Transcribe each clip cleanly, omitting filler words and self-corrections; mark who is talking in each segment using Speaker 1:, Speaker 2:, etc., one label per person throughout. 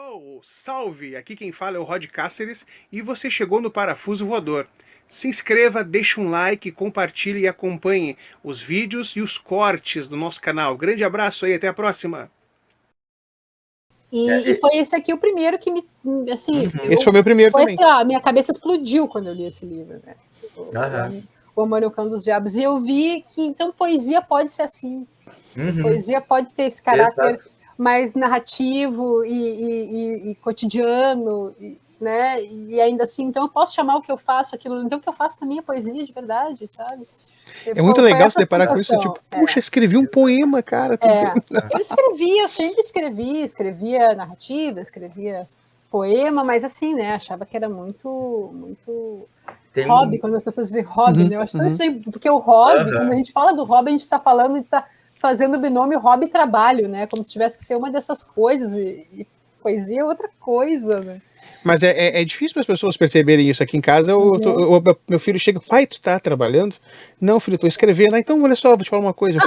Speaker 1: Hello, salve! Aqui quem fala é o Rod Cáceres e você chegou no Parafuso Voador. Se inscreva, deixe um like, compartilhe e acompanhe os vídeos e os cortes do nosso canal. Grande abraço aí, até a próxima!
Speaker 2: E foi esse aqui o primeiro que me, assim...
Speaker 3: Esse foi o meu primeiro também.
Speaker 2: Minha cabeça explodiu quando eu li esse livro, né? O Amor e o Cão dos Diabos. E eu vi que, então, poesia pode ser assim. Poesia pode ter esse caráter mais narrativo e cotidiano, né? E ainda assim, então eu posso chamar o que eu faço aquilo. Então o que eu faço também é poesia de verdade, sabe?
Speaker 3: É muito legal se deparar com isso, tipo, puxa, escrevi um poema, cara.
Speaker 2: Eu sempre escrevia narrativa, escrevia poema, mas assim, né, achava que era muito hobby, quando as pessoas dizem hobby, né, eu acho tão estranho, porque o hobby, quando a gente fala do hobby, a gente tá falando e tá fazendo o binômio hobby e trabalho, né, como se tivesse que ser uma dessas coisas, e poesia é outra coisa, né.
Speaker 3: Mas é difícil para as pessoas perceberem isso. Aqui em casa, meu filho chega, pai, tu tá trabalhando? Não, filho, eu tô escrevendo. Então, olha só, vou te falar uma coisa.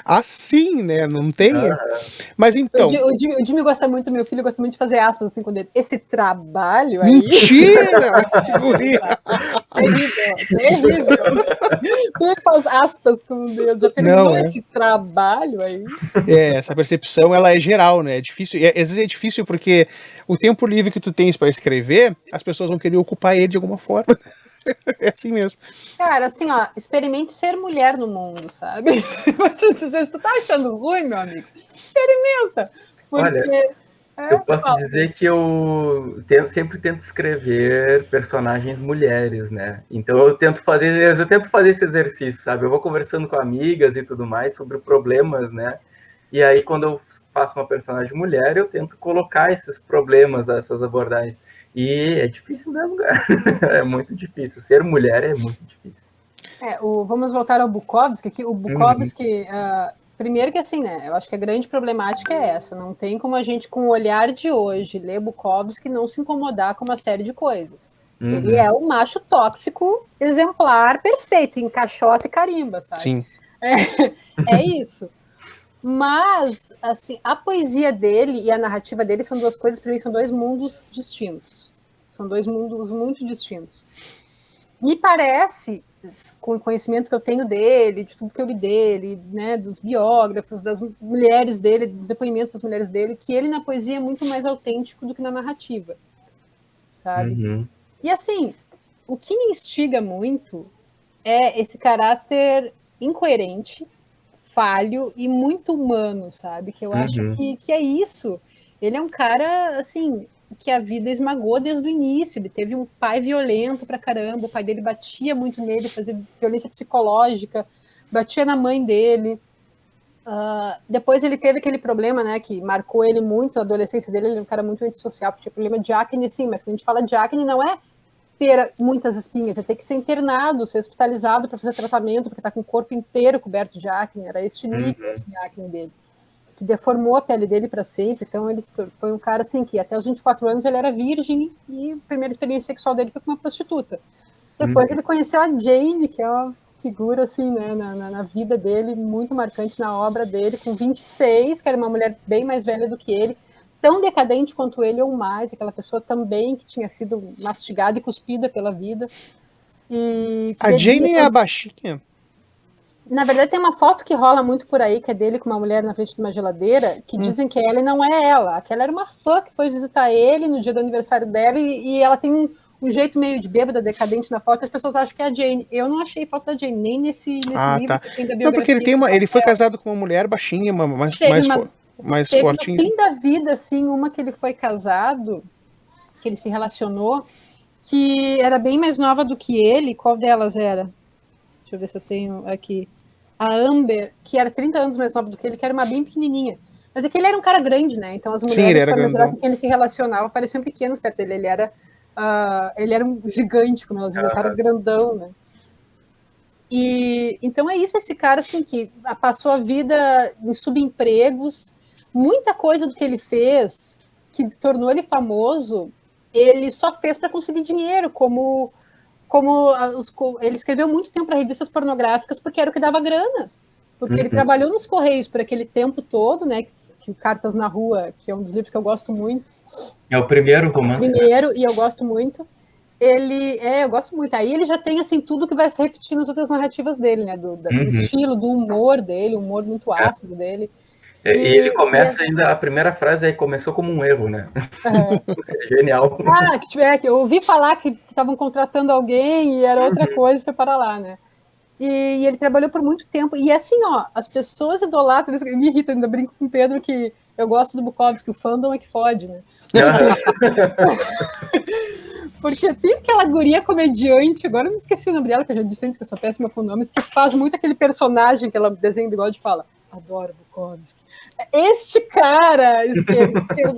Speaker 3: Assim, né? Não tem. Mas então.
Speaker 2: O Jimmy gosta muito, meu filho gosta muito de fazer aspas assim com o dedo. Esse trabalho aí.
Speaker 3: Mentira!
Speaker 2: Terrível. Como é que faz aspas com o dedo? Já terminou esse trabalho aí?
Speaker 3: Essa percepção ela é geral, né? É difícil. Às vezes é difícil porque o tempo livre que tu tens para escrever, as pessoas vão querer ocupar ele de alguma forma. É assim mesmo.
Speaker 2: Cara, assim, ó, experimente ser mulher no mundo, sabe? Vou te dizer, se tu tá achando ruim, meu amigo, experimenta. Porque...
Speaker 4: Olha, eu posso dizer que eu sempre tento escrever personagens mulheres, né? Então eu tento fazer esse exercício, sabe? Eu vou conversando com amigas e tudo mais sobre problemas, né? E aí, quando eu faço uma personagem mulher, eu tento colocar esses problemas, essas abordagens. E é difícil mesmo, cara. É muito difícil. Ser mulher é muito difícil.
Speaker 2: Vamos voltar ao Bukowski aqui. O Bukowski, primeiro que assim, né? Eu acho que a grande problemática é essa. Não tem como a gente, com o olhar de hoje, ler Bukowski e não se incomodar com uma série de coisas. Ele é o macho tóxico exemplar perfeito, encaixota e carimba, sabe?
Speaker 3: Sim.
Speaker 2: É isso. Mas, assim, a poesia dele e a narrativa dele são duas coisas, para mim, são dois mundos distintos. São dois mundos muito distintos. Me parece, com o conhecimento que eu tenho dele, de tudo que eu li dele, né, dos biógrafos, das mulheres dele, dos depoimentos das mulheres dele, que ele na poesia é muito mais autêntico do que na narrativa, sabe? E, assim, o que me instiga muito é esse caráter incoerente, falho e muito humano, sabe? Que eu acho que é isso. Ele é um cara, assim, que a vida esmagou desde o início. Ele teve um pai violento pra caramba, o pai dele batia muito nele, fazia violência psicológica, batia na mãe dele. Depois ele teve aquele problema, né, que marcou ele muito, a adolescência dele, ele é um cara muito antissocial, porque tinha problema de acne, sim, mas quando a gente fala de acne, não é ter muitas espinhas, é ter que ser internado, ser hospitalizado para fazer tratamento, porque está com o corpo inteiro coberto de acne, era este nível de acne dele, que deformou a pele dele para sempre. Então ele foi um cara assim, que até os 24 anos ele era virgem, e a primeira experiência sexual dele foi com uma prostituta. Depois ele conheceu a Jane, que é uma figura assim, né, na vida dele, muito marcante na obra dele, com 26, que era uma mulher bem mais velha do que ele, tão decadente quanto ele ou mais, aquela pessoa também que tinha sido mastigada e cuspida pela vida.
Speaker 3: A Jane é a baixinha?
Speaker 2: Na verdade, tem uma foto que rola muito por aí, que é dele com uma mulher na frente de uma geladeira, que dizem que ela e não é ela. Aquela era uma fã que foi visitar ele no dia do aniversário dela, e ela tem um jeito meio de bêbada, decadente na foto, e as pessoas acham que é a Jane. Eu não achei foto da Jane, nem nesse livro que tem da biografia.
Speaker 3: Não, porque ele foi casado com uma mulher baixinha, mais fortinha.
Speaker 2: No fim da vida, assim, uma que ele foi casado, que ele se relacionou, que era bem mais nova do que ele. Qual delas era? Deixa eu ver se eu tenho aqui. A Amber, que era 30 anos mais nova do que ele, que era uma bem pequenininha. Mas é que ele era um cara grande, né? Então as mulheres com quem ele se relacionava pareciam pequenas perto dele. Ele era um gigante, como elas dizem, um cara grandão, né? E então é isso, esse cara assim, que passou a vida em subempregos. Muita coisa do que ele fez, que tornou ele famoso, ele só fez para conseguir dinheiro, como ele escreveu muito tempo para revistas pornográficas, porque era o que dava grana. Porque ele trabalhou nos Correios por aquele tempo todo, né, que Bukowski, Cartas na Rua, que é um dos livros que eu gosto muito.
Speaker 4: É o primeiro romance.
Speaker 2: Primeiro, e eu gosto muito. Eu gosto muito. Aí ele já tem, assim, tudo que vai se repetir nas outras narrativas dele, né? Do estilo, do humor dele, o humor muito ácido dele.
Speaker 4: E ele começa ainda, a primeira frase aí começou como um erro, né? É genial.
Speaker 2: Que eu ouvi falar que estavam contratando alguém e era outra coisa, foi para lá, né? E ele trabalhou por muito tempo. E assim, ó, as pessoas idolatram, me irrita, ainda brinco com o Pedro que eu gosto do Bukowski, o fandom é que fode, né? Porque tem aquela guria comediante, agora eu me esqueci o nome dela, que eu já disse antes que eu sou péssima com nomes, que faz muito aquele personagem que ela desenha em bigode e fala: adoro Bukowski. Este cara,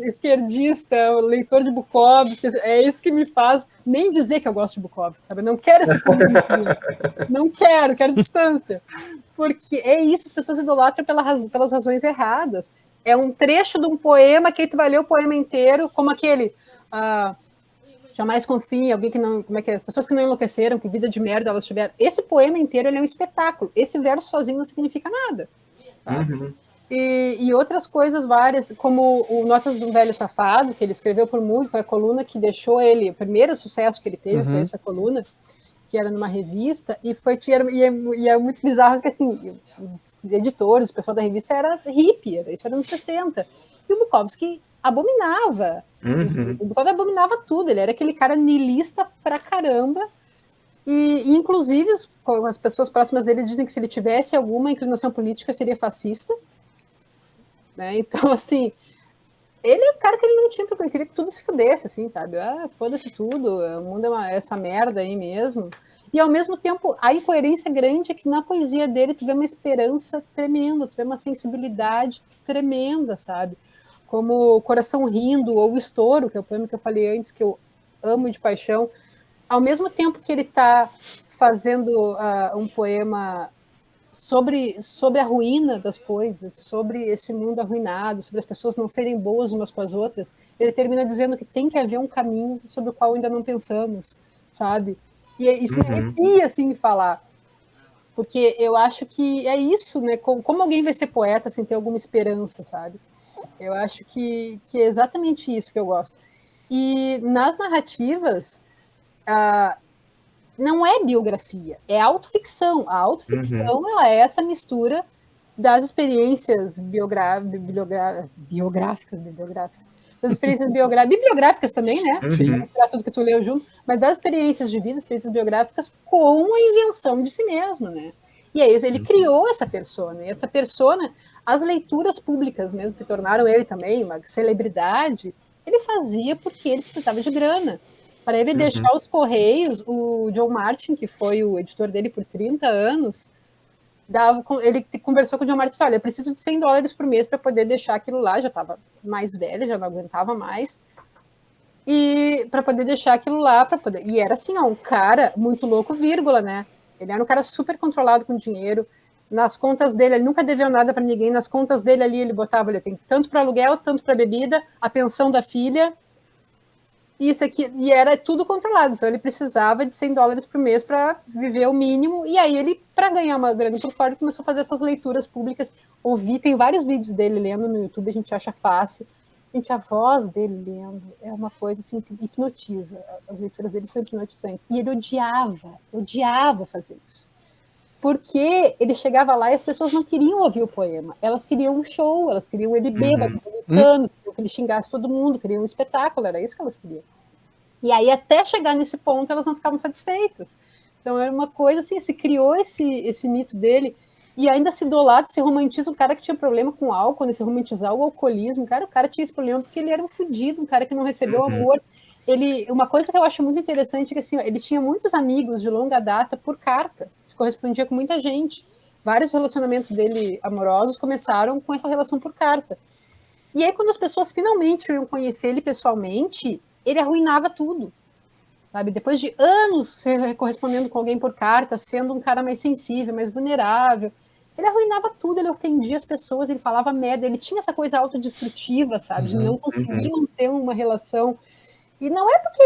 Speaker 2: esquerdista, leitor de Bukowski, é isso que me faz nem dizer que eu gosto de Bukowski, sabe? Eu não quero esse conhecimento. Não quero distância. Porque é isso, as pessoas idolatram pelas razões erradas. É um trecho de um poema que aí tu vai ler o poema inteiro, como aquele... jamais confie em alguém que não... Como é que é? As pessoas que não enlouqueceram, que vida de merda elas tiveram. Esse poema inteiro ele é um espetáculo. Esse verso sozinho não significa nada. Tá? E outras coisas várias, como o Notas de um Velho Safado, que ele escreveu por muito, foi a coluna que deixou ele... O primeiro sucesso que ele teve foi essa coluna, que era numa revista, e é muito bizarro que assim, os editores, o pessoal da revista era hippie, isso era nos 60. E o Bukowski abominava. O Bukowski abominava tudo, ele era aquele cara niilista pra caramba. E inclusive, as pessoas próximas dele dizem que se ele tivesse alguma inclinação política, seria fascista. Né? Então, assim, ele é um cara que ele não tinha, porque ele queria que tudo se fudesse, assim, sabe? Foda-se tudo, o mundo é essa merda aí mesmo. E, ao mesmo tempo, a incoerência grande é que na poesia dele tu vê uma esperança tremenda, tu vê uma sensibilidade tremenda, sabe? Como Coração Rindo, ou O Estouro, que é o poema que eu falei antes, que eu amo de paixão. Ao mesmo tempo que ele está fazendo um poema sobre a ruína das coisas, sobre esse mundo arruinado, sobre as pessoas não serem boas umas com as outras, ele termina dizendo que tem que haver um caminho sobre o qual ainda não pensamos, sabe? E isso me arrepia, assim, de falar. Porque eu acho que é isso, né? Como alguém vai ser poeta sem ter alguma esperança, sabe? Eu acho que é exatamente isso que eu gosto. E nas narrativas... não é biografia, é autoficção. A autoficção ela é essa mistura das experiências biográficas, das experiências bibliográficas também, né?
Speaker 3: Sim.
Speaker 2: Misturar tudo que tu leu junto, mas das experiências de vida, experiências biográficas com a invenção de si mesmo, né? E é isso, ele criou essa persona, e essa persona, as leituras públicas mesmo, que tornaram ele também uma celebridade, ele fazia porque ele precisava de grana. Para ele deixar os Correios, o John Martin, que foi o editor dele por 30 anos, ele conversou com o John Martin e disse: olha, eu preciso de $100 por mês para poder deixar aquilo lá, já estava mais velho, já não aguentava mais, e para poder deixar aquilo lá, e era assim, ó, um cara muito louco, vírgula, né? Ele era um cara super controlado com dinheiro, nas contas dele, ele nunca deveu nada para ninguém, nas contas dele ali ele botava, ele tem tanto para aluguel, tanto para bebida, a pensão da filha, isso aqui, e era tudo controlado, então ele precisava de $100 por mês para viver o mínimo, e aí ele, para ganhar uma grana por fora, começou a fazer essas leituras públicas, tem vários vídeos dele lendo no YouTube, a gente acha fácil, a voz dele lendo é uma coisa assim, que hipnotiza, as leituras dele são hipnotizantes, e ele odiava fazer isso, porque ele chegava lá e as pessoas não queriam ouvir o poema, elas queriam um show, elas queriam ele bêbado, gritando, queriam que ele xingasse todo mundo, queriam um espetáculo, era isso que elas queriam. E aí, até chegar nesse ponto, elas não ficavam satisfeitas. Então, era uma coisa assim, se criou esse mito dele, e ainda se idolatra, se romantiza um cara que tinha problema com álcool, né, se romantizar o alcoolismo, o cara tinha esse problema porque ele era um fudido, um cara que não recebeu amor. Uma coisa que eu acho muito interessante é que assim, ele tinha muitos amigos de longa data por carta, se correspondia com muita gente. Vários relacionamentos dele amorosos começaram com essa relação por carta. E aí, quando as pessoas finalmente iam conhecer ele pessoalmente, ele arruinava tudo, sabe? Depois de anos correspondendo com alguém por carta, sendo um cara mais sensível, mais vulnerável, ele arruinava tudo, ele ofendia as pessoas, ele falava merda, ele tinha essa coisa autodestrutiva, sabe? De não conseguir manter uma relação. E não é porque